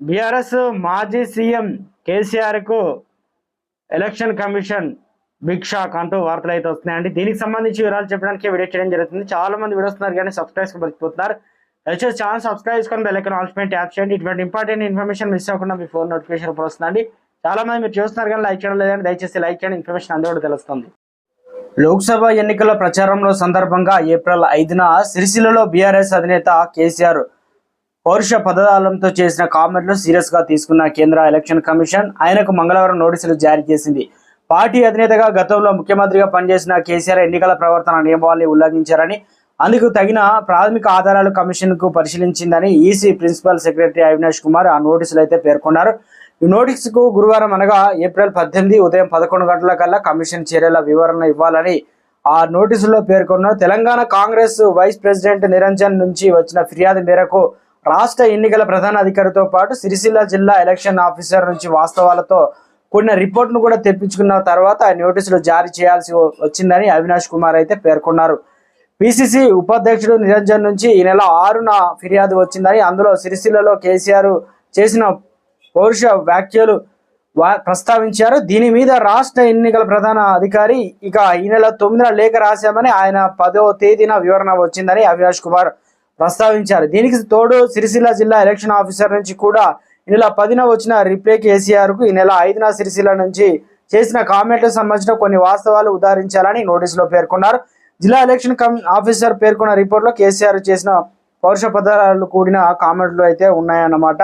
BRS మాజీ CM KCR కు election commission big shock అంటూ వార్తలు అయితే వస్తున్నాయండి. దీనికి సంబంధించి వివరాలు చెప్పడానికి వీడియో చేయడం జరుగుతుంది. చాలా మంది వీడియో వస్తున్నారు కానీ సబ్స్క్రైబ్ మర్చిపోతున్నారు. దయచేసి ఛానల్ సబ్స్క్రైబ్ చేసుకొని బెల్ ఐకాన్ ఆల్ పైన ట్యాప్ చేయండి. ఇటువంటి ఇంపార్టెంట్ ఇన్ఫర్మేషన్ మిస్ అవ్వకుండా మీ ఫోన్ నోటిఫికేషన్ వస్తుందండి. చాలా మంది మీరు చూస్తున్నారు కానీ లైక్ చేయడం లేదండి. దయచేసి లైక్ చేయండి, ఇన్ఫర్మేషన్ అందరూ తెలుస్తుంది. లోక్సభ ఎన్నికల ప్రచారంలో సందర్భంగా ఏప్రిల్ 5న సిరిసిల్లలో బీఆర్ఎస్ అధినేత కేసీఆర్ పౌరుష పదజాలంతో చేసిన కామెంట్లు సీరియస్ గా తీసుకున్న కేంద్ర ఎలక్షన్ కమిషన్ ఆయనకు మంగళవారం నోటీసులు జారీ చేసింది. పార్టీ అధినేతగా గతంలో ముఖ్యమంత్రిగా పనిచేసిన కేసీఆర్ ఎన్నికల ప్రవర్తన నియమావళిని ఉల్లంఘించారని, అందుకు తగిన ప్రాథమిక ఆధారాలు కమిషన్ కు పరిశీలించిందని EC principal secretary Avinash Kumar ఆ నోటీసులు అయితే పేర్కొన్నారు. ఈ నోటీసుకు గురువారం అనగా ఏప్రిల్ 18 ఉదయం 11 గంటల కల్లా కమిషన్ చర్యల వివరణ ఇవ్వాలని ఆ నోటీసులో పేర్కొన్నారు. తెలంగాణ కాంగ్రెస్ వైస్ ప్రెసిడెంట్ నిరంజన్ నుంచి వచ్చిన ఫిర్యాదు మేరకు రాష్ట్ర ఎన్నికల ప్రధాన అధికారితో పాటు సిరిసిల్ల జిల్లా ఎలక్షన్ ఆఫీసర్ నుంచి వాస్తవాలతో కూడిన రిపోర్ట్ను కూడా తెప్పించుకున్న తర్వాత నోటీసులు జారీ చేయాల్సి వచ్చిందని అవినాష్ కుమార్ అయితే పేర్కొన్నారు. పిసిసి ఉపాధ్యక్షుడు నిరంజన్ నుంచి ఈ నెల 6న ఫిర్యాదు వచ్చిందని, అందులో సిరిసిల్లలో కేసీఆర్ చేసిన పౌరుష వ్యాఖ్యలు ప్రస్తావించారు. దీని మీద రాష్ట్ర ఎన్నికల ప్రధాన అధికారి ఇక ఈ నెల 9న లేఖ రాశామని, ఆయన 10వ తేదీన వివరణ వచ్చిందని అవినాష్ కుమార్ ప్రస్తావించారు. దీనికి తోడు సిరిసిల్ల జిల్లా ఎలక్షన్ ఆఫీసర్ నుంచి కూడా ఈ నెల 10న వచ్చిన రిప్లై కేసీఆర్ కు ఈ నెల 5న సిరిసిల్ల నుంచి చేసిన కామెంట్లకు సంబంధించిన కొన్ని వాస్తవాలు ఉదాహరించాలని నోటీసులో పేర్కొన్నారు. జిల్లా ఎలక్షన్ ఆఫీసర్ పేర్కొన్న రిపోర్ట్లో కేసీఆర్ చేసిన పౌరుష పదాలు కూడిన కామెంట్లు అయితే ఉన్నాయన్నమాట.